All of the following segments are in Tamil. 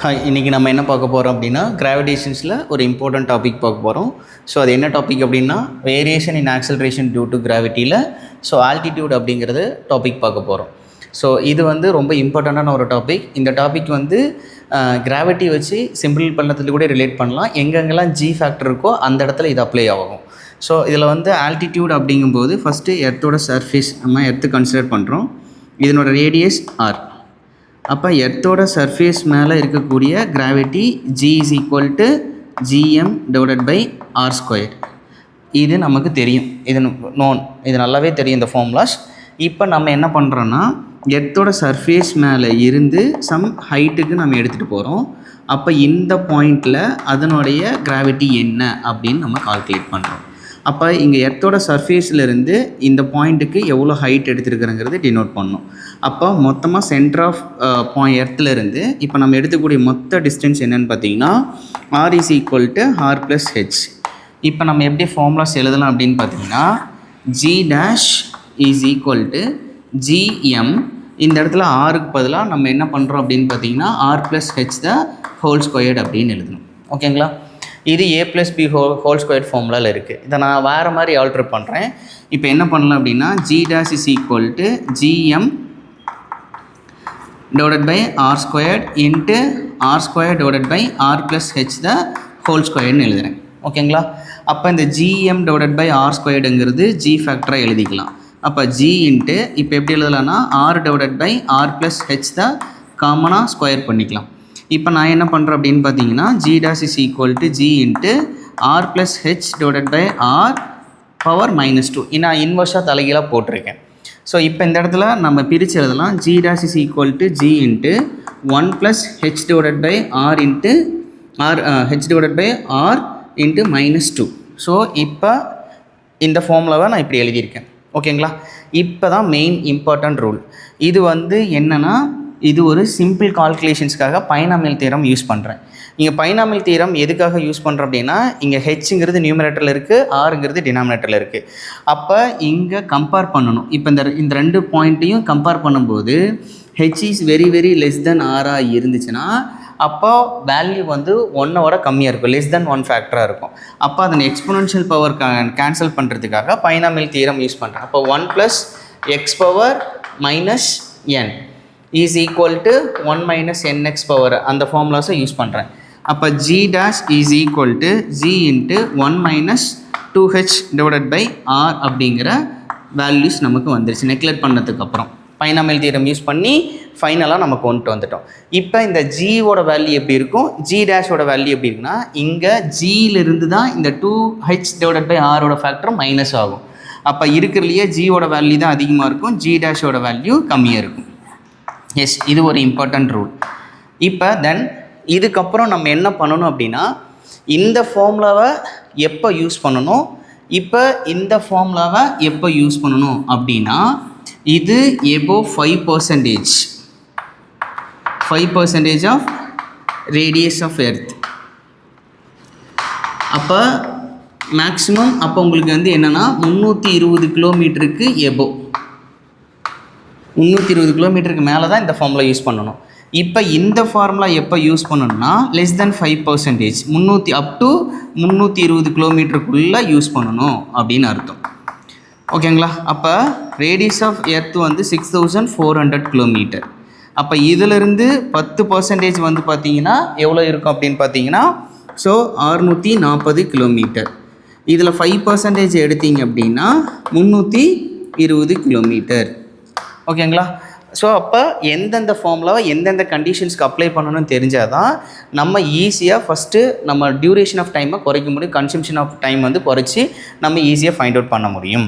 ஹாய், இன்றைக்கி நம்ம என்ன பார்க்க போகிறோம் அப்படின்னா கிராவிடேஷன்ஸில் ஒரு இம்பார்ட்டன்ட் டாபிக் பார்க்க போகிறோம். ஸோ அது என்ன டாபிக் அப்படின்னா variation in acceleration due to கிராவிட்டியில் ஆல்டிடியூட் அப்படிங்கிறது டாபிக் பார்க்க போகிறோம். ஸோ இது ரொம்ப இம்பார்ட்டண்ட்டான ஒரு டாபிக். இந்த டாபிக் கிராவிட்டி வச்சு சிம்பிள் பண்ணதுக்கு கூட ரிலேட் பண்ணலாம். எங்கெங்கெல்லாம் ஜி ஃபேக்டர் இருக்கோ அந்த இடத்துல இது அப்ளை ஆகும். ஸோ இதில் ஆல்டிடியூட் அப்படிங்கும்போது ஃபஸ்ட்டு எர்த்தோட சர்ஃபேஸ் நம்ம எர்த்து கன்சிடர் பண்ணுறோம். இதனோட ரேடியஸ் ஆர். அப்போ எர்த்தோட சர்ஃபேஸ் மேலே இருக்கக்கூடிய gravity G is equal to GM divided by R square. இது நமக்கு தெரியும், இது இது நல்லாவே தெரியும் இந்த ஃபார்முலாஸ். இப்போ நம்ம என்ன பண்ணுறோன்னா எர்த்தோட சர்ஃபேஸ் மேலே இருந்து சம் ஹைட்டுக்கு நம்ம எடுத்துகிட்டு போகிறோம். அப்போ இந்த பாயிண்டில் அதனுடைய கிராவிட்டி என்ன அப்படின்னு நம்ம கால்குலேட் பண்ணுறோம். அப்போ இங்கே எர்த்தோட சர்ஃபேஸ்லேருந்து இந்த பாயிண்ட்டுக்கு எவ்வளோ ஹைட் எடுத்துருக்குறங்கிறது டினோட் பண்ணணும். அப்போ மொத்தமாக சென்டர் ஆஃப் எர்த்துலேருந்து இப்போ நம்ம எடுத்துக்கூடிய மொத்த டிஸ்டன்ஸ் என்னென்னு பார்த்தீங்கன்னா R is equal to R plus h. இப்போ நம்ம எப்படி ஃபார்முலாஸ் எழுதலாம் அப்படின்னு பார்த்தீங்கன்னா G dash is equal to GM. இந்த இடத்துல ஆருக்கு பதிலாக நம்ம என்ன பண்ணுறோம் அப்படின்னு பார்த்தீங்கன்னா R plus H the whole squared அப்படின்னு எழுதணும். ஓகேங்களா? இது a plus b whole square ஃபார்முலாவில் இருக்குது. இதை நான் வேறு மாதிரி ஆல்ட்ரு பண்ணுறேன். இப்போ என்ன பண்ணலாம் அப்படின்னா G dash is equal to G M divided by R squared into R square divided by R plus H the whole ஸ்கொயர்னு எழுதுகிறேன். ஓகேங்களா? அப்போ இந்த ஜிஎம் டிவைடட் பை ஆர் ஸ்கொயர்டுங்கிறது ஜி ஃபேக்டராக எழுதிக்கலாம். அப்போ ஜி இன்ட்டு இப்போ எப்படி எழுதலாம்னா R divided by R plus H the காமனாக ஸ்கொயர் பண்ணிக்கலாம். இப்போ நான் என்ன பண்ணுறேன் அப்படின்னு பார்த்தீங்கன்னா G dash is equal to G into R plus H divided by R power -2 நான் இன்வர்ஸாக தலைகீழாக போட்டிருக்கேன். ஸோ இப்போ இந்த இடத்துல நம்ம பிரித்து எழுதலாம். G dash is equal to G into 1 plus H divided by R into R h divided by R into -2. So இப்போ இந்த ஃபார்முலாவை நான் இப்படி எழுதியிருக்கேன். ஓகேங்களா? இப்போ தான் மெயின் இம்பார்ட்டன்ட் ரூல். இது என்னென்னா இது ஒரு சிம்பிள் கால்குலேஷன்ஸ்க்காக பைனாமியல் தியரம் யூஸ் பண்ணுறேன். இங்கே பைனாமியல் தியரம் எதுக்காக யூஸ் பண்ணுறோம் அப்படின்னா இங்கே ஹெச்ங்கிறது நியூமரேட்டரில் இருக்குது, ஆருங்கிறது டினாமினேட்டரில் இருக்குது. அப்போ இங்கே கம்பேர் பண்ணணும். இப்போ இந்த ரெண்டு பாயிண்ட்டையும் கம்பேர் பண்ணும்போது H is very very less than ஆராக இருந்துச்சுன்னா அப்போ வேல்யூ 1 கம்மியாக இருக்கும், லெஸ் தென் 1 ஃபேக்டராக இருக்கும். அப்போ அதன் எக்ஸ்பொனென்ஷியல் பவர் கேன்சல் பண்ணுறதுக்காக பைனாமியல் தியரம் யூஸ் பண்ணுறேன். அப்போ 1 plus X power minus n is equal to 1 minus nx power அந்த ஃபார்முலாஸை யூஸ் பண்ணுறேன். அப்போ g dash is equal to g into 1 minus 2h divided by r அப்படிங்கிற வேல்யூஸ் நமக்கு வந்துருச்சு. நெக்லெக்ட் பண்ணதுக்கப்புறம் பைனாமியல் தியரம் யூஸ் பண்ணி ஃபைனலாக நம்ம கொண்டு வந்துட்டோம். இப்போ இந்த ஜியோட வேல்யூ எப்படி இருக்கும், ஜி டேஷோட வேல்யூ எப்படி இருக்குன்னா இங்கே ஜியிலிருந்து தான் இந்த 2h divided by r factor minus ஆகும். அப்போ இருக்கிறதுலையே ஜியோட வேல்யூ தான் அதிகமாக இருக்கும், ஜி டேஷோட வேல்யூ கம்மியாக இருக்கும். எஸ், இது ஒரு இம்பார்ட்டன்ட் ரூல். இப்போ தென் இதுக்கப்புறம் நம்ம என்ன பண்ணணும் அப்படின்னா இந்த ஃபார்முலாவை எப்போ யூஸ் பண்ணணும், இப்போ இந்த ஃபார்முலாவை எப்போ யூஸ் பண்ணணும் அப்படின்னா இது above 5% of radius of earth. அப்போ மேக்ஸிமம் அப்போ உங்களுக்கு என்னென்னா 320 கிலோமீட்டருக்கு எபோவ் 320 கிலோமீட்டருக்கு மேலே தான் இந்த ஃபார்முலா யூஸ் பண்ணணும். இப்போ இந்த ஃபார்முலா எப்போ யூஸ் பண்ணணும்னா லெஸ் தென் 5% அப் டு 320 கிலோமீட்டருக்குள்ளே யூஸ் பண்ணணும் அப்படின்னு அர்த்தம். ஓகேங்களா? அப்போ ரேடியஸ் ஆஃப் எர்த் 6400 கிலோமீட்டர். அப்போ இதிலிருந்து 10% பார்த்தீங்கன்னா எவ்வளோ இருக்கும் அப்படின்னு பார்த்தீங்கன்னா ஸோ 640 கிலோமீட்டர். இதில் 5% எடுத்தீங்க அப்படின்னா 320 கிலோமீட்டர். ஓகேங்களா? ஸோ அப்போ எந்தெந்த ஃபார்முலாவை எந்தெந்த கண்டிஷன்ஸ்க்கு அப்ளை பண்ணணும்னு தெரிஞ்சால் தான் நம்ம ஈஸியாக ஃபஸ்ட்டு நம்ம டியூரேஷன் ஆஃப் டைமை குறைக்க முடியும், கன்சம்ஷன் ஆஃப் டைம் குறைச்சி நம்ம ஈஸியாக ஃபைண்ட் அவுட் பண்ண முடியும்.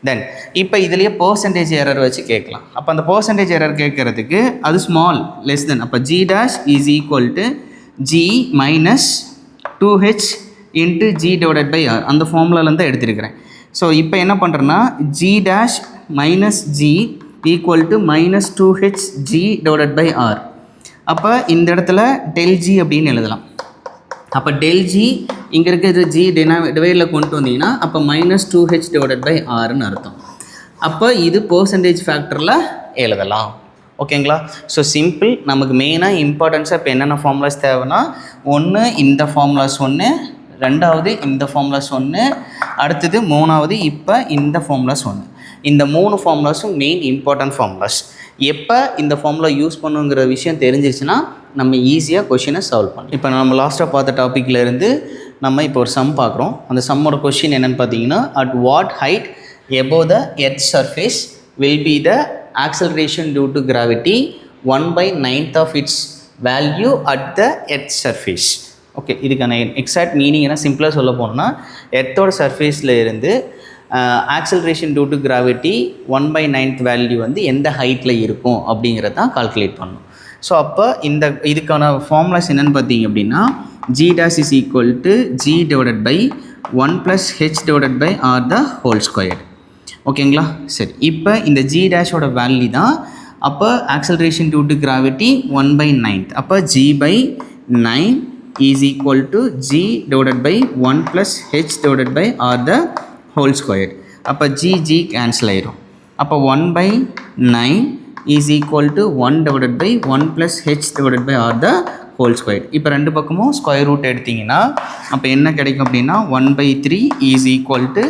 தென் இப்போ இதுலேயே பர்சன்டேஜ் எரர் வச்சு கேட்கலாம். அப்போ அந்த பர்சன்டேஜ் எரர் கேட்குறதுக்கு அது ஸ்மால் லெஸ் தென், அப்போ g dash is equal to g minus 2h into g divided by R அந்த ஃபார்முலாலேருந்து தான் எடுத்துருக்கிறேன். ஸோ இப்போ என்ன பண்ணுறேன்னா g dash minus g equal to -2hg divided by R. அப்போ இந்த இடத்துல டெல் ஜி அப்படின்னு எழுதலாம். அப்போ டெல் ஜி இங்கே இருக்கிற ஜி டிவைடில் கொண்டு வந்தீங்கன்னா அப்போ -2h டிவைடட் பை ஆர்னு அர்த்தம். அப்போ இது பர்சன்டேஜ் ஃபேக்டரில் எழுதலாம். ஓகேங்களா. So simple. நமக்கு மெயினாக இம்பார்ட்டன்ஸாக இப்போ என்னென்ன ஃபார்முலாஸ் தேவைன்னா, ஒன்று இந்த ஃபார்முலாஸ் ஒன்று, ரெண்டாவது இந்த ஃபார்முலாஸ் ஒன்று, அடுத்தது மூணாவது இப்போ இந்த ஃபார்முலாஸ் ஒன்று. இந்த 3 ஃபார்முலாஸும் மெயின் இம்பார்ட்டன்ட் ஃபார்முலாஸ். எப்போ இந்த ஃபார்முலா யூஸ் பண்ணுங்கிற விஷயம் தெரிஞ்சிச்சுன்னா நம்ம ஈஸியாக கொஷினை சால்வ் பண்ணலாம். இப்போ நம்ம லாஸ்ட்டாக பார்த்த டாப்பிக்லேருந்து நம்ம இப்போ ஒரு சம் பார்க்குறோம். அந்த சம்மோட கொஷின் என்னென்னு பார்த்தீங்கன்னா, at what height above the earth surface will be the acceleration due to gravity 1/9 of its value at the earth surface. Okay, இதுக்கான எக்ஸாக்ட் மீனிங் என்ன சிம்பிளாக சொல்ல போனோம்னா, எர்த்தோட சர்ஃபேஸில் இருந்து acceleration due to gravity 1/9 value வந்து எந்த ஹைட்டில் இருக்கும் அப்படிங்கிறத தான் கால்குலேட் பண்ணணும். ஸோ அப்போ இதுக்கான ஃபார்முலாஸ் என்னென்னு பார்த்தீங்க அப்படின்னா, g dash is equal to g divided by 1 plus h divided by r the whole squared. ஓகேங்களா. சரி, இப்போ இந்த g டேஷோட வேல்யூ தான் அப்போ ஆக்சலரேஷன் டியூ டு கிராவிட்டி 1/9. அப்போ g by 9 is equal to g divided by 1 plus h divided by r the whole squared. அப்போ g கேன்சல் ஆயிரும். அப்போ 1/9 is equal to 1 divided by 1 plus h divided by r the whole squared. இப்போ ரெண்டு பக்கமும் ஸ்கொயர் ரூட் எடுத்திங்கன்னா அப்போ என்ன கிடைக்கும் அப்படின்னா 1/3 is equal to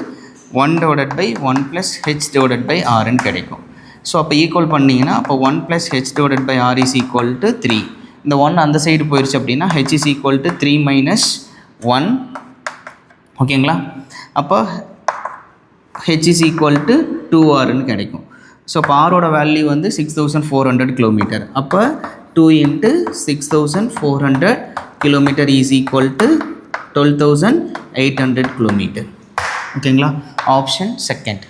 1 divided by 1 plus h divided by r ன்னு கிடைக்கும். ஸோ அப்போ ஈக்குவல் பண்ணிங்கன்னா அப்போ 1 plus h divided by r is equal to 3. இந்த 1 அந்த சைடு போயிடுச்சு அப்படின்னா h is equal to 3 minus 1. ஓகேங்களா. அப்போ h is equal to 2rன்னு கிடைக்கும். ஸோ இப்போ ஆரோட வேல்யூ வந்து 6400 கிலோமீட்டர். அப்போ 2 into 6400 kilometre is equal to 12800 kilometre. ஓகேங்களா. Option second.